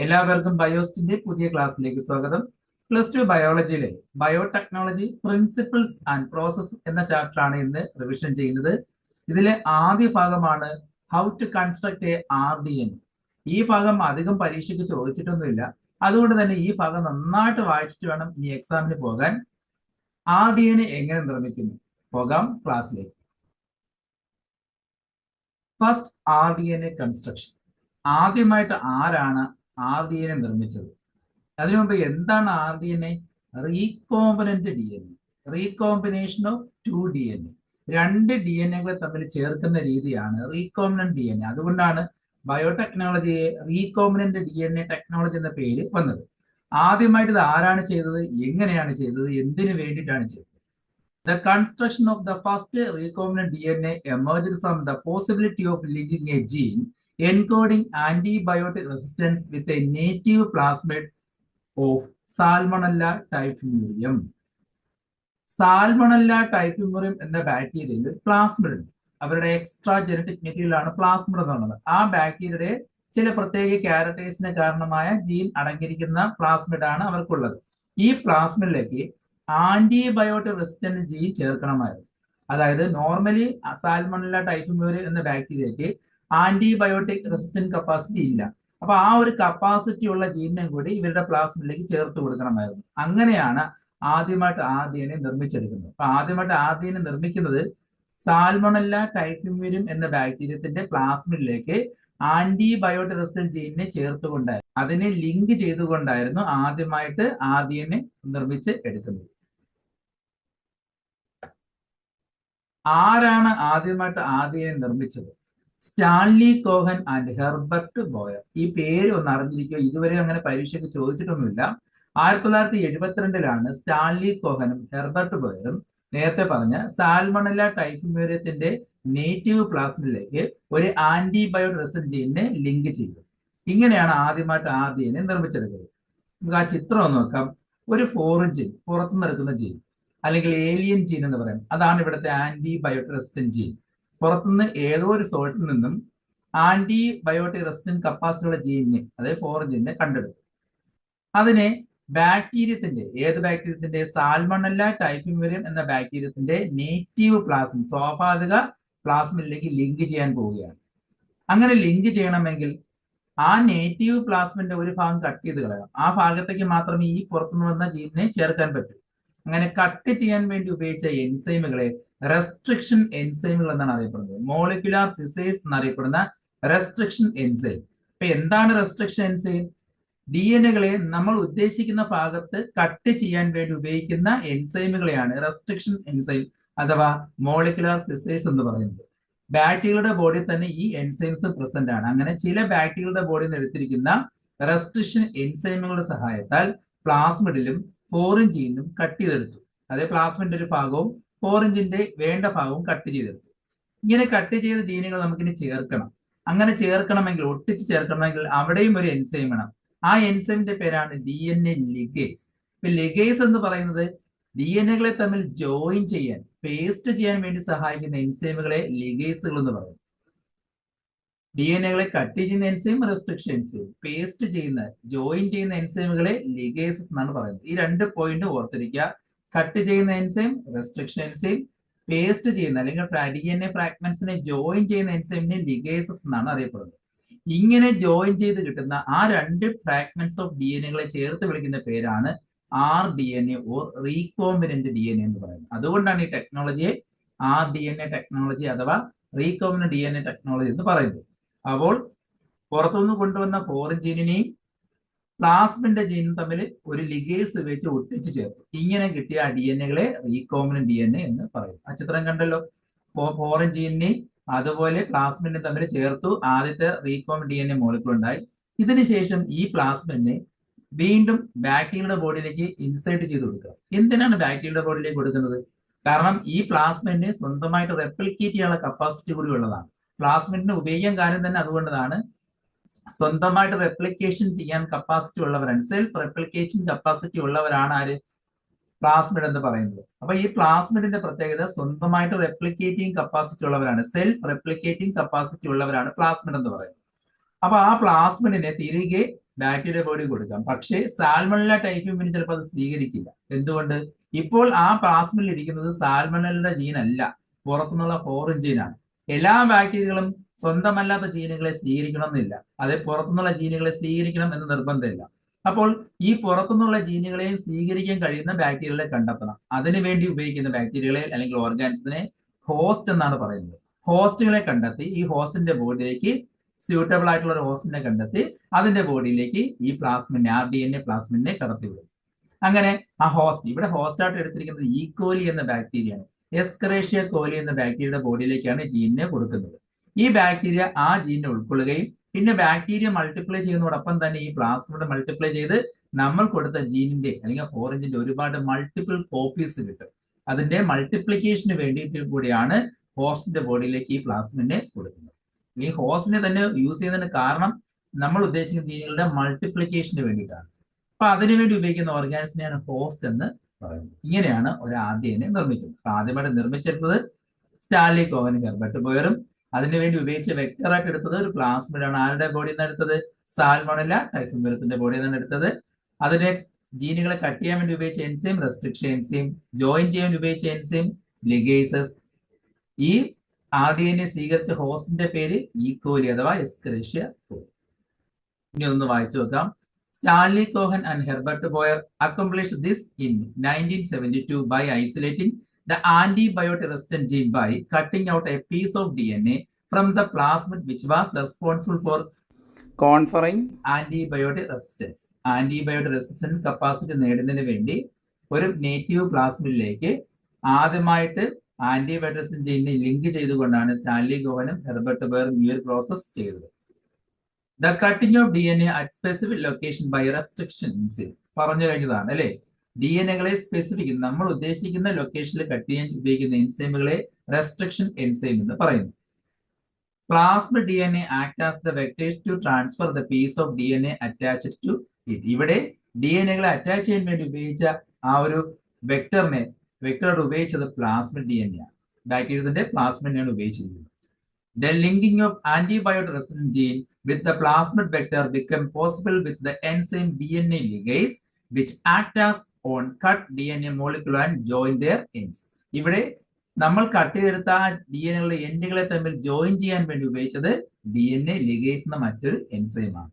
എല്ലാവർക്കും ബയോസ്റ്റിന്റെ പുതിയ ക്ലാസ്സിലേക്ക് സ്വാഗതം. +2 ബയോളജിയിലെ ബയോടെക്നോളജി പ്രിൻസിപ്പിൾസ് ആൻഡ് പ്രോസസ് എന്ന ചാപ്റ്ററാണ് ഇന്ന് റിവിഷൻ ചെയ്യുന്നത്. ഇതിലെ ആദ്യ ഭാഗമാണ് how to construct a RDN. ഈ ഭാഗം അധികം പരീക്ഷയ്ക്ക് ചോദിച്ചിട്ടൊന്നുമില്ല, അതുകൊണ്ട് തന്നെ ഈ ഭാഗം നന്നായിട്ട് വായിച്ചിട്ട് വേണം ഇനി എക്സാമിന് പോകാൻ. RDN എങ്ങനെ നിർമ്മിക്കുന്നു? പോകാം ക്ലാസ്സിലേക്ക്. First RDN construction. ആദ്യമായിട്ട് ആരാണ് RDN നിർമ്മിച്ചത്? അതിനു മുമ്പ് എന്താണ് RDN? Recombinant DNA, recombination of 2 DNA. രണ്ട് DNA തമ്മിൽ ചേർക്കുന്ന രീതിയാണ് റീകോംബിനന്റ് DNA. അതുകൊണ്ടാണ് ബയോടെക്നോളജിയെ റീകോംബിനന്റ് DNA ടെക്നോളജി എന്ന പേര് വന്നത്. ആദ്യമായിട്ട് ഇത് ആരാണ് ചെയ്തത്, എങ്ങനെയാണ് ചെയ്തത്, എന്തിനു വേണ്ടിയിട്ടാണ് ചെയ്തത്? The construction of the first recombinant DNA emerged from the possibility of linking a gene encoding antibiotic resistance with a native plasmid of Salmonella typhimurium. സാൽമണല്ല ടൈഫിമുറിയം എന്ന ബാക്ടീരിയയിൽ പ്ലാസ്മിഡ് ഉണ്ട്. അവരുടെ എക്സ്ട്രാ ജനറ്റിക് മെറ്റീരിയൽ ആണ് പ്ലാസ്മിഡ് എന്നുള്ളത്. ആ ബാക്ടീരിയയുടെ ചില പ്രത്യേക ക്യാരക്ടേഴ്സിന് കാരണമായ ജീൻ അടങ്ങിയിരിക്കുന്ന പ്ലാസ്മിഡ് ആണ് അവർക്കുള്ളത്. ഈ പ്ലാസ്മിഡിലേക്ക് ആന്റിബയോട്ടിക് റെസിസ്റ്റന്റ് ജീൻ ചേർക്കണമായിരുന്നു. അതായത് നോർമലി സാൽമണല്ല ടൈഫിമുറിയം എന്ന ബാക്ടീരിയയ്ക്ക് ആന്റിബയോട്ടിക് റെസിസ്റ്റന്റ് കപ്പാസിറ്റി ഇല്ല. അപ്പൊ ആ ഒരു കപ്പാസിറ്റി ഉള്ള ജീനിനെ കൂടി ഇവരുടെ പ്ലാസ്മിഡിലേക്ക് ചേർത്ത് കൊടുക്കണമായിരുന്നു. അങ്ങനെയാണ് ആദ്യമായിട്ട് RDN നിർമ്മിച്ചെടുക്കുന്നത്. അപ്പൊ ആദ്യമായിട്ട് RDN നിർമ്മിക്കുന്നത് സാൽമണല്ല ടൈഫിമുറിയം എന്ന ബാക്ടീരിയത്തിന്റെ പ്ലാസ്മിഡിലേക്ക് ആന്റിബയോട്ടിക് റെസിസ്റ്റന്റ് ജീനിനെ ചേർത്തുകൊണ്ടായിരുന്നു, അതിനെ ലിങ്ക് ചെയ്തുകൊണ്ടായിരുന്നു ആദ്യമായിട്ട് RDN നിർമ്മിച്ച് എടുക്കുന്നത്. ആരാണ് ആദ്യമായിട്ട് RDN നിർമ്മിച്ചത്? Stanley Cohen and Herbert Boer. ഈ പേര് ഒന്ന് അറിഞ്ഞിരിക്കുക, ഇതുവരെ അങ്ങനെ പരീക്ഷയ്ക്ക് ചോദിച്ചിട്ടൊന്നുമില്ല. 1972 സ്റ്റാൻലി കോഹനും ഹെർബർട്ട് ബോയറും നേരത്തെ പറഞ്ഞ സാൽമണല്ല ടൈഫിമുറിയത്തിന്റെ നേറ്റീവ് പ്ലാസ്മിഡിലേക്ക് ഒരു ആന്റിബയോട്ടിക് റെസിസ്റ്റന്റ് ജീനിനെ ലിങ്ക് ചെയ്തു. ഇങ്ങനെയാണ് ആദ്യമായിട്ട് RDN നിർമ്മിച്ചെടുക്കുന്നത്. നമുക്ക് ആ ചിത്രം ഒന്ന് നോക്കാം. ഒരു ഫോറിൻ ജീൻ, പുറത്തു നിൽക്കുന്ന ജീൻ അല്ലെങ്കിൽ ഏലിയൻ ജീൻ എന്ന് പറയാം, അതാണ് ഇവിടുത്തെ ആന്റിബയോട്ടിക് റെസിസ്റ്റന്റ് ജീൻ. പുറത്തുനിന്ന് ഏതോ ഒരു സോഴ്സിൽ നിന്നും ആന്റിബയോട്ടിക് റെസിസ്റ്റന്റ് കപ്പാസിറ്റിയുള്ള ജീനിനെ, അതായത് ഫോറിൻ ജീനിനെ കണ്ടെടുത്തു. അതിനെ ബാക്ടീരിയത്തിന്റെ സാൽമണല്ല ടൈഫിമുറിയം എന്ന ബാക്ടീരിയത്തിന്റെ നേറ്റീവ് പ്ലാസ്മിഡ്, സ്വാഭാവിക പ്ലാസ്മിഡിലേക്ക് ലിങ്ക് ചെയ്യാൻ പോവുകയാണ്. അങ്ങനെ ലിങ്ക് ചെയ്യണമെങ്കിൽ ആ നേറ്റീവ് പ്ലാസ്മിഡിന്റെ ഒരു ഭാഗം കട്ട് ചെയ്ത് കളയാം. ആ ഭാഗത്തേക്ക് മാത്രമേ ഈ പുറത്തുനിന്ന് വന്ന ജീനിനെ ചേർക്കാൻ പറ്റൂ. അങ്ങനെ കട്ട് ചെയ്യാൻ വേണ്ടി ഉപയോഗിച്ച എൻസൈമുകളെ റെസ്ട്രിക്ഷൻ എൻസൈമുകൾ എന്നാണ് അറിയപ്പെടുന്നത്. മോളിക്കുലാർ സിസേഴ്സ് എന്നറിയപ്പെടുന്ന റെസ്ട്രിക്ഷൻ എൻസൈം. ഇപ്പൊ എന്താണ് റെസ്ട്രിക്ഷൻ എൻസൈം? DNA നമ്മൾ ഉദ്ദേശിക്കുന്ന ഭാഗത്ത് കട്ട് ചെയ്യാൻ വേണ്ടി ഉപയോഗിക്കുന്ന എൻസൈമുകളെയാണ് റെസ്ട്രിക്ഷൻ എൻസൈം അഥവാ മോളിക്കുലാർ സിസേഴ്സ് എന്ന് പറയുന്നത്. ബാക്ടീരിയയുടെ ബോഡിയിൽ തന്നെ ഈ എൻസൈംസ് പ്രസന്റ് ആണ്. അങ്ങനെ ചില ബാക്ടീരിയയുടെ ബോഡിയിൽ നിന്ന് എടുത്തിരിക്കുന്ന റെസ്ട്രിക്ഷൻ എൻസൈമുകളുടെ സഹായത്താൽ പ്ലാസ്മിഡിലും ഫോറിൻ ജീനും കട്ട് ചെയ്തെടുത്തു. അതേ പ്ലാസ്മിഡിന്റെ ഒരു ഭാഗവും ഫോറിൻ ജീനിന്റെ വേണ്ട ഭാഗവും കട്ട് ചെയ്തെടുത്തു. ഇങ്ങനെ കട്ട് ചെയ്ത ജീനുകൾ നമുക്കിനി ചേർക്കണം. അങ്ങനെ ചേർക്കണമെങ്കിൽ, ഒട്ടിച്ച് ചേർക്കണമെങ്കിൽ അവിടെയും ഒരു എൻസൈം വേണം. ആ എൻസൈമിന്റെ പേരാണ് DNA ലിഗേസ്. ഇപ്പൊ ലിഗേസ് എന്ന് പറയുന്നത് DNA തമ്മിൽ ജോയിൻ ചെയ്യാൻ, പേസ്റ്റ് ചെയ്യാൻ വേണ്ടി സഹായിക്കുന്ന എൻസൈമുകളെ ലിഗേസുകൾ എന്ന് പറയും. DNA കട്ട് ചെയ്യുന്ന എൻസൈം റെസ്ട്രിക്ഷൻ എൻസൈം, പേസ്റ്റ് ചെയ്യുന്ന, ജോയിൻ ചെയ്യുന്ന എൻസൈമുകളെ ലിഗേസസ് എന്നാണ് പറയുന്നത്. ഈ രണ്ട് പോയിന്റ് ഓർത്തിരിക്കുക. കട്ട് ചെയ്യുന്ന എൻസൈം റെസ്ട്രിക്ഷൻ എൻസൈം, പേസ്റ്റ് ചെയ്യുന്ന അല്ലെങ്കിൽ DNA ഫ്രാഗ്മെന്റ്സിനെ ജോയിൻ ചെയ്യുന്ന എൻസൈമിനെ ലിഗേസസ് എന്നാണ് അറിയപ്പെടുന്നത്. ഇങ്ങനെ ജോയിൻ ചെയ്ത് കിട്ടുന്ന ആ രണ്ട് ഫ്രാഗ്മെന്റ്സ് ഓഫ് DNA ചേർത്ത് വിളിക്കുന്ന പേരാണ് RDNA ഓർ റീകോംബിനന്റ് DNA എന്ന് പറയുന്നത്. അതുകൊണ്ടാണ് ഈ ടെക്നോളജിയെ RDNA ടെക്നോളജി അഥവാ റീകോംബിനന്റ് DNA ടെക്നോളജി എന്ന് പറയുന്നത്. അപ്പോൾ പുറത്തുനിന്ന് കൊണ്ടുവന്ന ഫോറിൻ ജീനിനെയും പ്ലാസ്മിഡിന്റെ ജീനും തമ്മിൽ ഒരു ലിഗേസ് ഉപയോഗിച്ച് ഒട്ടിച്ച് ചേർത്തു. ഇങ്ങനെ കിട്ടിയ DNA റീകോംബിനന്റ് DNA എന്ന് പറയും. ആ ചിത്രം കണ്ടല്ലോ. ഫോറിൻ ജീനിനെയും അതുപോലെ പ്ലാസ്മിഡിനെ തമ്മിൽ ചേർത്തു. ആദ്യത്തെ റീകോംബിനന്റ് DNA മോളിക്യൂൾ ഉണ്ടായി. ഇതിനുശേഷം ഈ പ്ലാസ്മിഡിനെ വീണ്ടും ബാക്ടീരിയയുടെ ബോഡിയിലേക്ക് ഇൻസേർട്ട് ചെയ്ത് കൊടുക്കുക. എന്തിനാണ് ബാക്ടീരിയയുടെ ബോഡിയിലേക്ക് കൊടുക്കുന്നത്? കാരണം ഈ പ്ലാസ്മിഡിനെ സ്വന്തമായിട്ട് റെപ്ലിക്കേറ്റ് ചെയ്യാനുള്ള കപ്പാസിറ്റി കൂടി ഉള്ളതാണ്. പ്ലാസ്മിഡിനെ ഉപയോഗിക്കാൻ കാര്യം തന്നെ അതുകൊണ്ടതാണ്. സ്വന്തമായിട്ട് റെപ്ലിക്കേഷൻ ചെയ്യാൻ കപ്പാസിറ്റി ഉള്ളവരാണ്, സെൽഫ് റെപ്ലിക്കേഷൻ കപ്പാസിറ്റി ഉള്ളവരാണ് ആര്? പ്ലാസ്മിഡ് എന്ന് പറയുന്നത്. അപ്പൊ ഈ പ്ലാസ്മിഡിന്റെ പ്രത്യേകത സ്വന്തമായിട്ട് റെപ്ലിക്കേറ്റിംഗ് കപ്പാസിറ്റി ഉള്ളവരാണ്, സെൽഫ് റെപ്ലിക്കേറ്റിംഗ് കപ്പാസിറ്റി ഉള്ളവരാണ് പ്ലാസ്മിഡ് എന്ന് പറയുന്നത്. അപ്പൊ ആ പ്ലാസ്മിഡിനെ തിരികെ ബാക്ടീരിയ ബോഡി കൊടുക്കാം. പക്ഷേ സാൽമണല്ല ടൈഫിമിന് ചിലപ്പോൾ അത് സ്വീകരിക്കില്ല. എന്തുകൊണ്ട്? ഇപ്പോൾ ആ പ്ലാസ്മിഡിൽ ഇരിക്കുന്നത് സാൽമണലിന്റെ ജീൻ അല്ല, പുറത്തുനിന്നുള്ള ഫോറിൻ ജീനാണ്. എല്ലാ ബാക്ടീരിയകളും സ്വന്തമല്ലാത്ത ജീനുകളെ സ്വീകരിക്കണമെന്നില്ല, അതെ പുറത്തുനിന്നുള്ള ജീനുകളെ സ്വീകരിക്കണം എന്ന് നിർബന്ധമില്ല. അപ്പോൾ ഈ പുറത്തുനിന്നുള്ള ജീനുകളെയും സ്വീകരിക്കാൻ കഴിയുന്ന ബാക്ടീരിയകളെ കണ്ടെത്തണം. അതിനുവേണ്ടി ഉപയോഗിക്കുന്ന ബാക്ടീരിയകളെ അല്ലെങ്കിൽ ഓർഗാനിസത്തിനെ ഹോസ്റ്റ് എന്നാണ് പറയുന്നത്. ഹോസ്റ്റുകളെ കണ്ടെത്തി ഈ ഹോസ്റ്റിന്റെ ബോഡിയിലേക്ക് സ്യൂട്ടബിൾ ആയിട്ടുള്ള ഒരു ഹോസ്റ്റിനെ കണ്ടെത്തി അതിന്റെ ബോഡിയിലേക്ക് ഈ പ്ലാസ്മിഡിനെ RDNA പ്ലാസ്മിഡിനെ കടത്തിവിടും. അങ്ങനെ ആ ഹോസ്റ്റ്, ഇവിടെ ഹോസ്റ്റായിട്ട് എടുത്തിരിക്കുന്നത് ഈക്കോലി എന്ന ബാക്ടീരിയയാണ്. എസ്കറേഷ്യ കോലി എന്ന ബാക്ടീരിയയുടെ ബോഡിയിലേക്കാണ് ജീനിനെ കൊടുക്കുന്നത്. ഈ ബാക്ടീരിയ ആ ജീനിനെ ഉൾക്കൊള്ളുകയും പിന്നെ ബാക്ടീരിയ മൾട്ടിപ്ലൈ ചെയ്യുന്നതോടൊപ്പം തന്നെ ഈ പ്ലാസ്മിഡ് മൾട്ടിപ്ലൈ ചെയ്ത് നമ്മൾ കൊടുത്ത ജീനിന്റെ അല്ലെങ്കിൽ ഫോറിഞ്ചിന്റെ ഒരുപാട് മൾട്ടിപ്പിൾ കോപ്പീസ് കിട്ടും. അതിന്റെ മൾട്ടിപ്ലിക്കേഷന് വേണ്ടിയിട്ട് കൂടിയാണ് ഹോസ്റ്റിന്റെ ബോഡിയിലേക്ക് ഈ പ്ലാസ്മിഡിനെ കൊടുക്കുന്നത്. ഈ ഹോസ്റ്റിനെ തന്നെ യൂസ് ചെയ്യുന്നതിന് കാരണം നമ്മൾ ഉദ്ദേശിക്കുന്ന ജീനുകളുടെ മൾട്ടിപ്ലിക്കേഷന് വേണ്ടിയിട്ടാണ്. അപ്പൊ അതിനുവേണ്ടി ഉപയോഗിക്കുന്ന ഓർഗാനിസിനെയാണ് ഹോസ്റ്റ് എന്ന് പറയുന്നത്. ഇങ്ങനെയാണ് ഒരു RDNA നിർമ്മിക്കുന്നത്. അപ്പൊ ആദ്യമായിട്ട് നിർമ്മിച്ചെടുത്തത് സ്റ്റാൻലി കോഹനും ഹെർബർട്ട് ബോയറും. അതിനുവേണ്ടി ഉപയോഗിച്ച വെക്ടറായിട്ട് എടുത്തത് ഒരു പ്ലാസ്മിഡാണ്. ആരുടെ ബോഡിയിൽ നിന്നാണ് എടുത്തത്? സാൽമണല്ല ടൈഫിമെറത്തിന്റെ ബോഡിയിൽ നിന്നാണ് എടുത്തത്. അതിനെ ജീനുകളെ കട്ട് ചെയ്യാൻ വേണ്ടി ഉപയോഗിച്ച എൻസൈം റെസ്ട്രിക്ഷൻ എൻസൈം, ജോയിൻ ചെയ്യാൻ വേണ്ടി ഉപയോഗിച്ച എൻസൈം ലിഗേസസ്. ഈ RDNA സ്വീകരിച്ച ഹോസ്റ്റിന്റെ പേര് ഈക്കോലി അഥവാ എസ്കറേഷ്യ കോലി. ഇനി ഒന്ന് വായിച്ചു നോക്കാം. Stanley Cohen and Herbert Boyer accomplished this in 1972 by isolating the antibiotic-resistant gene by cutting out a piece of DNA from the plasmid which was responsible for conferring antibiotic resistance. Antibiotic resistant capacity നേടുന്നതിന് വേണ്ടി ഒരു native പ്ലാസ്മിഡിലേക്ക് ആദ്യമായിട്ട് antibiotic resistant ജീനിനെ link ചെയ്തുകൊണ്ടാണ് Stanley കോഹനും Herbert ബോയറും ഈ ഒരു process ചെയ്തത്. The cutting of DNA at specific location by restriction enzyme പറഞ്ഞു കഴിഞ്ഞതാണ് അല്ലെ. DNA-കളെ സ്പെസിഫിക് നമ്മൾ ഉദ്ദേശിക്കുന്ന ലൊക്കേഷനിൽ കട്ട് ചെയ്യാൻ ഉപയോഗിക്കുന്ന എൻസൈമുകളെ റെസ്ട്രിക്ഷൻ എൻസൈം എന്ന് പറയുന്നു. Plasmid DNA act as the vectors to transfer the piece of DNA attached to it. ഇവിടെ DNA-കളെ അറ്റാച്ച് ചെയ്യാൻ വേണ്ടി ഉപയോഗിച്ച ആ ഒരു വെക്ടർ ഉപയോഗിച്ചത് പ്ലാസ്മിഡ് DNA ആണ്. ബാക്ടീരിയത്തിന്റെ പ്ലാസ്മിഡിനെയാണ് ഉപയോഗിച്ചിരിക്കുന്നത്. The linking of antibiotic resistant gene with the plasmid vector became possible with the enzyme DNA ligase, which act as on cut DNA molecule and join their ends. ഇവിടെ നമ്മൾ cut ചെയ്തെടുത്ത ആ DNA-കളുടെ എൻഡുകളെ തമ്മിൽ join ചെയ്യാൻ വേണ്ടി ഉപയോഗിച്ചത് DNA ligase എന്ന മറ്റൊരു എൻസൈമാണ്.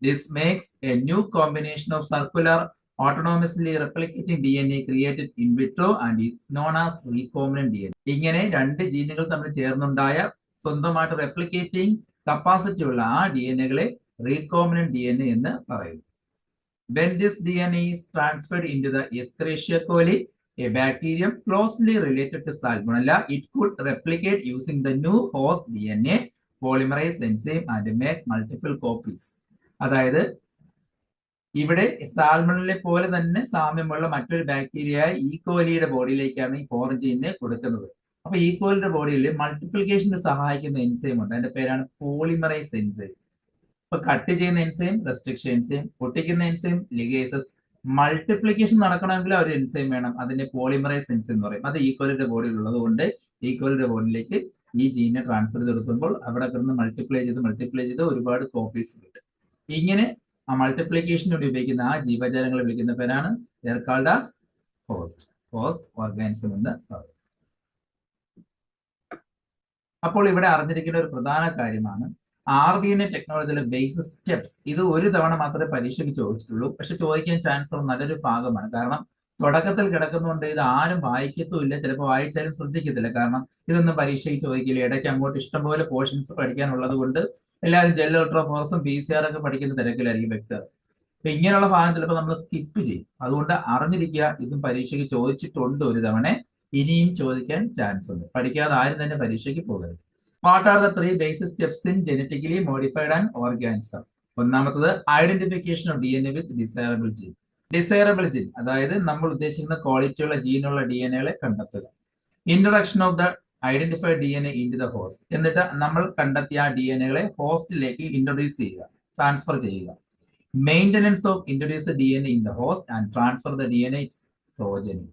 This makes a new combination of circular autonomously replicating DNA created in vitro and is known as recombinant DNA. ഇങ്ങനെ രണ്ട് ജീനുകൾ തമ്മിൽ ചേർന്നുണ്ടായ സ്വന്തമായിട്ട് റെപ്ലിക്കേറ്റിംഗ് കപ്പാസിറ്റി ഉള്ള ആ DNA-കളെ റീകോംബിനന്റ് DNA എന്ന് പറയുന്നു. When this DNA is transferred into the Escherichia coli, a bacterium closely related to Salmonella, it could replicate using the new host DNA polymerase enzyme and make multiple copies. അതായത് ഇവിടെ സാൽമണലിനെ പോലെ തന്നെ സാമ്യമുള്ള മറ്റൊരു bacteria ഈക്കോലിയുടെ ബോഡിയിലേക്കാണ് ഈ foreign ജീനിനെ കൊടുക്കുന്നത്. അപ്പൊ ഈക്കോലിയുടെ ബോഡിയിൽ മൾട്ടിപ്ലിക്കേഷന് സഹായിക്കുന്ന എൻസൈം ഉണ്ട്. അതിന്റെ പേരാണ് പോളിമറൈസ് എൻസൈം. ഇപ്പൊ കട്ട് ചെയ്യുന്ന എൻസൈം റെസ്ട്രിക്ഷൻ എൻസൈം, പൊട്ടിക്കുന്ന എൻസൈം ലിഗേസസ്. മൾട്ടിപ്ലിക്കേഷൻ നടക്കണമെങ്കിൽ ഒരു എൻസൈം വേണം, അതിന്റെ പോളിമറൈസ് എൻസൈം എന്ന് പറയും. അത് ഈക്കോലിയുടെ ബോഡിയിൽ ഉള്ളത് കൊണ്ട് ഈക്കോലിയുടെ ബോഡിയിലേക്ക് ഈ ജീനെ ട്രാൻസ്ഫർ ചെയ്തെടുക്കുമ്പോൾ അവിടെ കിടന്ന് മൾട്ടിപ്ലൈ ചെയ്ത് ഒരുപാട് കോപ്പീസ് കിട്ടും. ഇങ്ങനെ ആ മൾട്ടിപ്ലിക്കേഷന് വേണ്ടി ഉപയോഗിക്കുന്ന ആ ജീവജാലങ്ങളെ വിളിക്കുന്ന പേരാണ് ഹോസ്റ്റ് ഓർഗാനിസം എന്ന് പറയും. അപ്പോൾ ഇവിടെ അറിഞ്ഞിരിക്കുന്ന ഒരു പ്രധാന കാര്യമാണ് RDNA ടെക്നോളജിയിലെ ബേസിക് സ്റ്റെപ്സ്. ഇത് ഒരു തവണ മാത്രമേ പരീക്ഷയ്ക്ക് ചോദിച്ചിട്ടുള്ളൂ, പക്ഷെ ചോദിക്കാൻ ചാൻസ് ഉള്ള നല്ലൊരു ഭാഗമാണ്. കാരണം തുടക്കത്തിൽ കിടക്കുന്നതുകൊണ്ട് ഇത് ആരും വായിക്കത്തുമില്ല, ചിലപ്പോൾ വായിച്ചാലും ശ്രദ്ധിക്കത്തില്ല. കാരണം ഇതൊന്നും പരീക്ഷയ്ക്ക് ചോദിക്കില്ല. ഇടയ്ക്ക് അങ്ങോട്ട് ഇഷ്ടംപോലെ പോർഷൻസ് പഠിക്കാനുള്ളത് കൊണ്ട് എല്ലാവരും ജെൽ അൾട്രാഫോസും PCR ഒക്കെ പഠിക്കുന്ന തിരക്കിലായിരിക്കും വെക്ടർ. അപ്പൊ ഇങ്ങനെയുള്ള ഭാഗം ചിലപ്പോൾ നമ്മൾ സ്കിപ്പ് ചെയ്യും. അതുകൊണ്ട് അറിഞ്ഞിരിക്കുക, ഇതും പരീക്ഷയ്ക്ക് ചോദിച്ചിട്ടുണ്ട് ഒരു തവണ, ഇനിയും ചോദിക്കാൻ ചാൻസ് ഉണ്ട്. പഠിക്കാതെ ആരും തന്നെ പരീക്ഷയ്ക്ക് പോകരുത്. What are the 3 basic steps in genetically modified and organism? ഒന്നാമത്തത് identification of DNA with desirable gene. Desirable gene അതായത് നമ്മൾ ഉദ്ദേശിക്കുന്ന ക്വാളിറ്റിയുള്ള ജീനുള്ള DNA-കളെ കണ്ടെത്തുക. Introduction of the identified DNA into the host. എന്നിട്ട് നമ്മൾ കണ്ടെത്തിയ ആ DNA-കളെ ഹോസ്റ്റിലേക്ക് ഇൻട്രൊഡ്യൂസ് ചെയ്യുക, ട്രാൻസ്ഫർ ചെയ്യുക. Maintenance of introduced DNA in the host and transfer the DNA its progeny.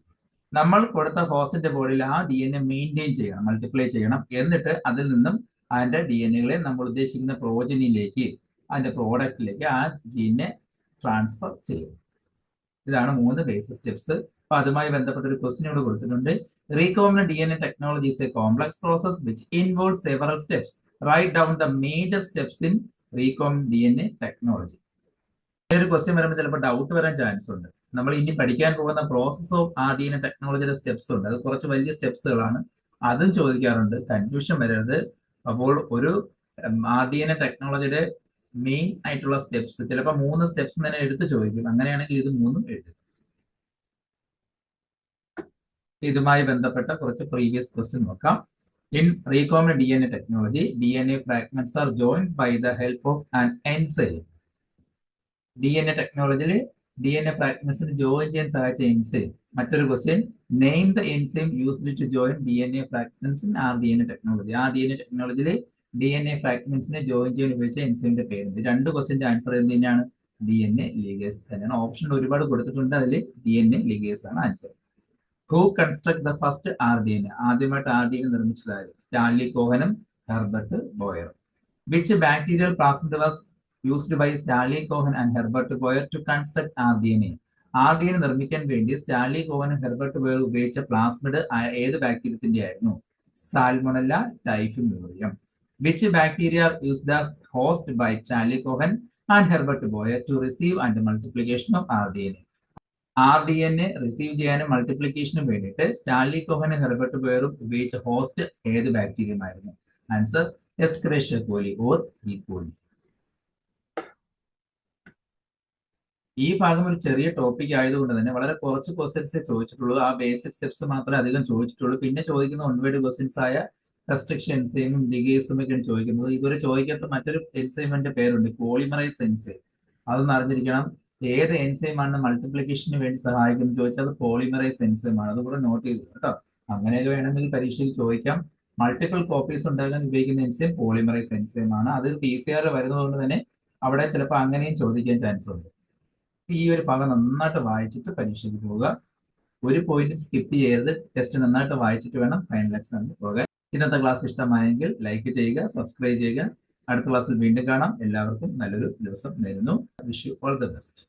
നമ്മൾ കൊടുത്ത ഹോസ്റ്റിന്റെ ബോഡിയിൽ ആ DNA മെയിൻറ്റെയിൻ ചെയ്യണം, മൾട്ടിപ്ലൈ ചെയ്യണം. എന്നിട്ട് അതിൽ നിന്നും അതിന്റെ DNA-കളെ നമ്മൾ ഉദ്ദേശിക്കുന്ന പ്രോജനിയിലേക്ക് അതിന്റെ പ്രോഡക്റ്റിലേക്ക് ആ ജീനെ ട്രാൻസ്ഫർ ചെയ്യും. ഇതാണ് 3 ബേസിക് സ്റ്റെപ്സ്. അപ്പൊ അതുമായി ബന്ധപ്പെട്ട ഒരു ക്വസ്റ്റ്യൻ ഇവിടെ കൊടുത്തിട്ടുണ്ട്. Recombinant DNA technology is a complex process which involves several steps. Write down the major steps in recombinant DNA technology. ഒരു ക്വസ്റ്റ്യൻ വരുമ്പോൾ ചിലപ്പോൾ ഡൗട്ട് വരാൻ ചാൻസ് ഉണ്ട്. നമ്മൾ ഇനി പഠിക്കാൻ പോകുന്ന പ്രോസസ് ഓഫ് RDNA ടെക്നോളജിയുടെ സ്റ്റെപ്സ് ഉണ്ട്. അത് കുറച്ച് വലിയ സ്റ്റെപ്സുകളാണ്. അതും ചോദിക്കാറുണ്ട്. കൺഫ്യൂഷൻ വരരുത്. അപ്പോൾ ഒരു RDNA ടെക്നോളജിയുടെ മെയിൻ ആയിട്ടുള്ള സ്റ്റെപ്സ് ചിലപ്പോൾ 3 സ്റ്റെപ്സ് തന്നെ എടുത്ത് ചോദിക്കും. അങ്ങനെയാണെങ്കിൽ ഇത് 3ഉം എഴുതും. ഇതുമായി ബന്ധപ്പെട്ട കുറച്ച് പ്രീവിയസ് ക്വസ്റ്റ്യൻ നോക്കാം. In recombinant DNA technology, DNA fragments are joined by the help of an enzyme. DNA ടെക്നോളജിയിൽ DNA ഫ്രാഗ്മെന്റ്സിന് ജോയിൻ ചെയ്യാൻ സഹായിച്ച എൻസൈം. മറ്റൊരു question, name the enzyme used to join DNA fragments in RDNA technology. RDNA ടെക്നോളജിയിൽ DNA ഫ്രാഗ്മെന്റ്സിനെ join ചെയ്യാൻ ഉപയോഗിച്ച എൻസൈമിന്റെ പേര്. 2 ക്വസ്റ്റ്യന്റെ ആൻസർ എന്ത് തന്നെയാണ്? DNA ലിഗേസ് തന്നെയാണ്. ഓപ്ഷൻ ഒരുപാട് കൊടുത്തിട്ടുണ്ട്. അതിൽ DNA ലിഗേസ് ആണ് answer. Who construct the first RDNA? ആദ്യമായിട്ട് RDNA നിർമ്മിച്ചതായത് സ്റ്റാൻലി കോഹനും ഹെർബർട്ട് ബോയറും. Which bacterial plasmid was used by Stanley Cohen and Herbert Boyer to construct RDNA. RDNA നിർമ്മിക്കാൻ വേണ്ടി സ്റ്റാൻലി കോഹനും ഹെർബർട്ട് ബോയർ ഉപയോഗിച്ച പ്ലാസ്മിഡ് ഏത് ബാക്ടീരിയത്തിന്റെ ആയിരുന്നു? Salmonella ടൈഫിമ്യൂറിയം. Which bacteria used as host by Stanley Cohen and Herbert Boyer to receive and multiplication of RDNA? RDNA receive ചെയ്യാനും മൾട്ടിപ്ലിക്കേഷനും വേണ്ടിയിട്ട് Stanley കോഹനും Herbert ബോയറും ഉപയോഗിച്ച ഹോസ്റ്റ് ഏത് ബാക്ടീരിയം ആയിരുന്നു? Answer Escherichia coli or E coli. ഈ ഭാഗം ഒരു ചെറിയ ടോപ്പിക് ആയതുകൊണ്ട് തന്നെ വളരെ കുറച്ച് ക്വസ്റ്റ്യൻസേ ചോദിച്ചിട്ടുള്ളൂ. ആ ബേസിക് സ്റ്റെപ്സ് മാത്രമേ അധികം ചോദിച്ചിട്ടുള്ളൂ. പിന്നെ ചോദിക്കുന്ന ഒൺവേഡ് ക്വസ്റ്റ്യൻസ് ആയ റെസ്ട്രിക്ഷൻ എൻസൈമും ലിഗേസും ഒക്കെയാണ് ചോദിക്കുന്നത്. ഇതുവരെ ചോദിക്കാത്ത മറ്റൊരു എൻസൈമിന്റെ പേരുണ്ട്, പോളിമറൈസ് എൻസൈം. അതൊന്ന് അറിഞ്ഞിരിക്കണം. ഏത് എൻസൈമാണ് മൾട്ടിപ്ലിക്കേഷന് വേണ്ടി സഹായിക്കുന്നത് ചോദിച്ചാൽ അത് പോളിമറൈസ് എൻസൈം ആണ്. അതുകൂടെ നോട്ട് ചെയ്തു കേട്ടോ. അങ്ങനെയൊക്കെ വേണമെങ്കിൽ പരീക്ഷയ്ക്ക് ചോദിക്കാം. മൾട്ടിപ്പിൾ കോപ്പീസ് ഉണ്ടാക്കാൻ ഉപയോഗിക്കുന്ന എൻസൈം പോളിമറൈസ് എൻസൈം ആണ്. അത് PCR വരുന്നതുകൊണ്ട് തന്നെ അവിടെ ചിലപ്പോൾ അങ്ങനെയും ചോദിക്കാൻ ചാൻസ് ഉണ്ട്. ഈ ഒരു ഭാഗം നന്നായിട്ട് വായിച്ചിട്ട് പരീക്ഷയ്ക്ക് പോവുക. ഒരു പോയിന്റും സ്കിപ്പ് ചെയ്യരുത്. ടെസ്റ്റ് നന്നായിട്ട് വായിച്ചിട്ട് വേണം ഫൈനൽ എക്സാമിന് പോകാൻ. ഇന്നത്തെ ക്ലാസ് ഇഷ്ടമായെങ്കിൽ ലൈക്ക് ചെയ്യുക, സബ്സ്ക്രൈബ് ചെയ്യുക. അടുത്ത ക്ലാസ്സിൽ വീണ്ടും കാണാം. എല്ലാവർക്കും നല്ലൊരു ദിവസം നേരുന്നു. Wish you all the best.